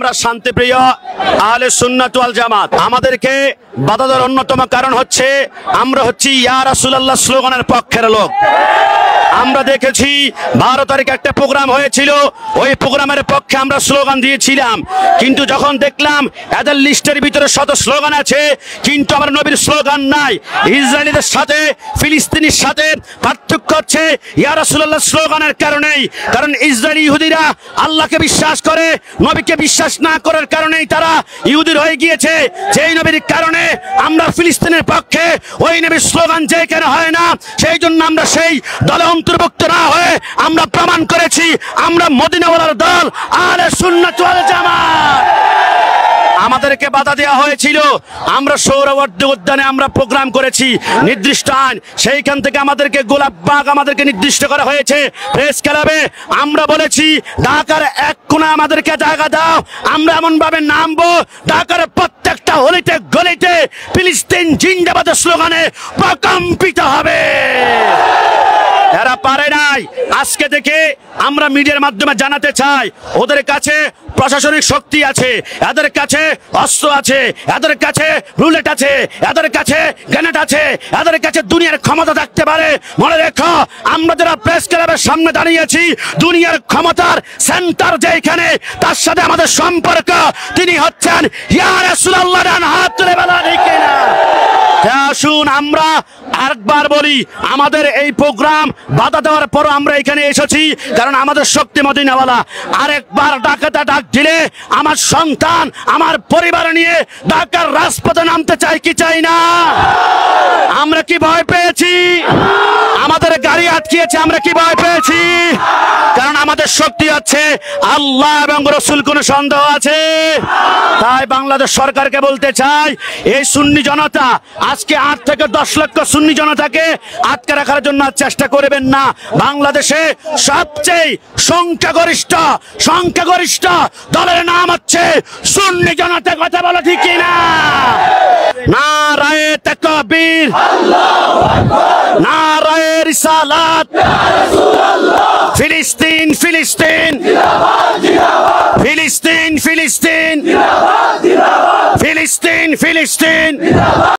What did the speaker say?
আমরা শান্তিপ্রিয় আহলে সুন্নাত ওয়াল জামাত। আমাদেরকে বাধা দেওয়ার অন্যতম কারণ হচ্ছে আমরা হচ্ছি ইয়া রাসূলুল্লাহ স্লোগানের পক্ষের লোক। আমরা দেখেছি 12 তারিখে একটা প্রোগ্রাম হয়েছিল, ওই প্রোগ্রামের পক্ষে আমরা স্লোগান দিয়েছিলাম, কিন্তু যখন দেখলাম এদের লিস্টের ভিতরে শত স্লোগান আছে কিন্তু আমার নবীর স্লোগান নাই। ইসরায়েলিদের সাথে ফিলিস্তিনির সাথে পার্থক্য হচ্ছে ইয়া রাসূলুল্লাহ স্লোগানের কারণেই, কারণ ইসরায়েলি ইহুদিরা আল্লাহকে বিশ্বাস করে, নবীকে বিশ্বাস না করার কারণেই তারা ইহুদির হয়ে গিয়েছে। যেই নবীর কারণে আমরা ফিলিস্তিনের পক্ষে, ওই নবীর স্লোগান যে কেন হয় না, সেই জন্য আমরা সেই দলে অন্তর্ভুক্ত না হয়ে আমরা প্রমাণ করেছি আমরা মদিনাওয়ালার দল আহলে সুন্নাত ওয়াল জামাত। আমাদেরকে বাধা দেওয়া হয়েছিল, আমরা সৌরবর্ধী উদ্যানে আমরা প্রোগ্রাম করেছি নির্দিষ্ট আইন, সেইখান থেকে আমাদেরকে গোলাপবাগ আমাদেরকে নির্দিষ্ট করা হয়েছে। প্রেস ক্লাবে আমরা বলেছি ঢাকার এক কোণা আমাদেরকে জায়গা দাও, আমরা এমন ভাবে নামবো ঢাকার প্রত্যেকটা অলিতে গলিতে ফিলিস্তিন জিন্দাবাদের স্লোগানে প্রকম্পিত হবে। এরা পারে নাই। আজকে থেকে আমরা মিডিয়ার মাধ্যমে জানাতে চাই, ওদের কাছে প্রশাসনিক শক্তি আছে, এদের কাছে অস্ত্র আছে, এদের কাছে রুলেট আছে, এদের কাছে গ্রেনেড আছে, এদের কাছে দুনিয়ার ক্ষমতা থাকতে পারে। মনে রেখো, আমরা যারা প্রেস ক্লাবের সামনে দাঁড়িয়েছি, দুনিয়ার ক্ষমতার সেন্টার যেখানে, তার সাথে আমাদের সম্পর্ক, তিনি হচ্ছেন ইয়া রাসূলুল্লাহ। হাত তুলে বলা ঠিক না? আসুন আমরা আরেকবার বলি, আমাদের এই প্রোগ্রাম বাধা দেওয়ার পরও আমরা এখানে এসেছি কারণ আমাদের শক্তি মদিনাওয়ালা। আরেকবার ডাকাতে ডাক দিলে আমার সন্তান, আমার পরিবার নিয়ে ঢাকার রাজপথে নামতে চাই কি চাই না? আমরা কি ভয় পেয়েছি? আমাদের গাড়ি আটকিয়েছে, আমরা কি ভয় পেয়েছি? কারণ আমাদের শক্তি আছে আল্লাহ এবং রাসূল। কোন সন্দেহ আছে? তাই বাংলাদেশ সরকারকে বলতে চাই, এই সুন্নি জনতা আজকে 8 থেকে 10 লক্ষ সুন্নি জনতাকে আটকে রাখার জন্য চেষ্টা করবেন না। বাংলাদেশে সবচেয়ে সংখ্যাগরিষ্ঠ দলের নাম হচ্ছে সুন্নি জনতা। কথা বলো ঠিক কিনা? নারায়ে তাকবীর, আল্লাহু আকবার, নারায়ে রিসালাত, ইয়া রাসূলুল্লাহ। ফিলিস্তিন ফিলিস্তিন জিন্দাবাদ জিন্দাবাদ, ফিলিস্তিন ফিলিস্তিন জিন্দাবাদ জিন্দাবাদ, ফিলিস্তিন ফিলিস্তিন জিন্দাবাদ।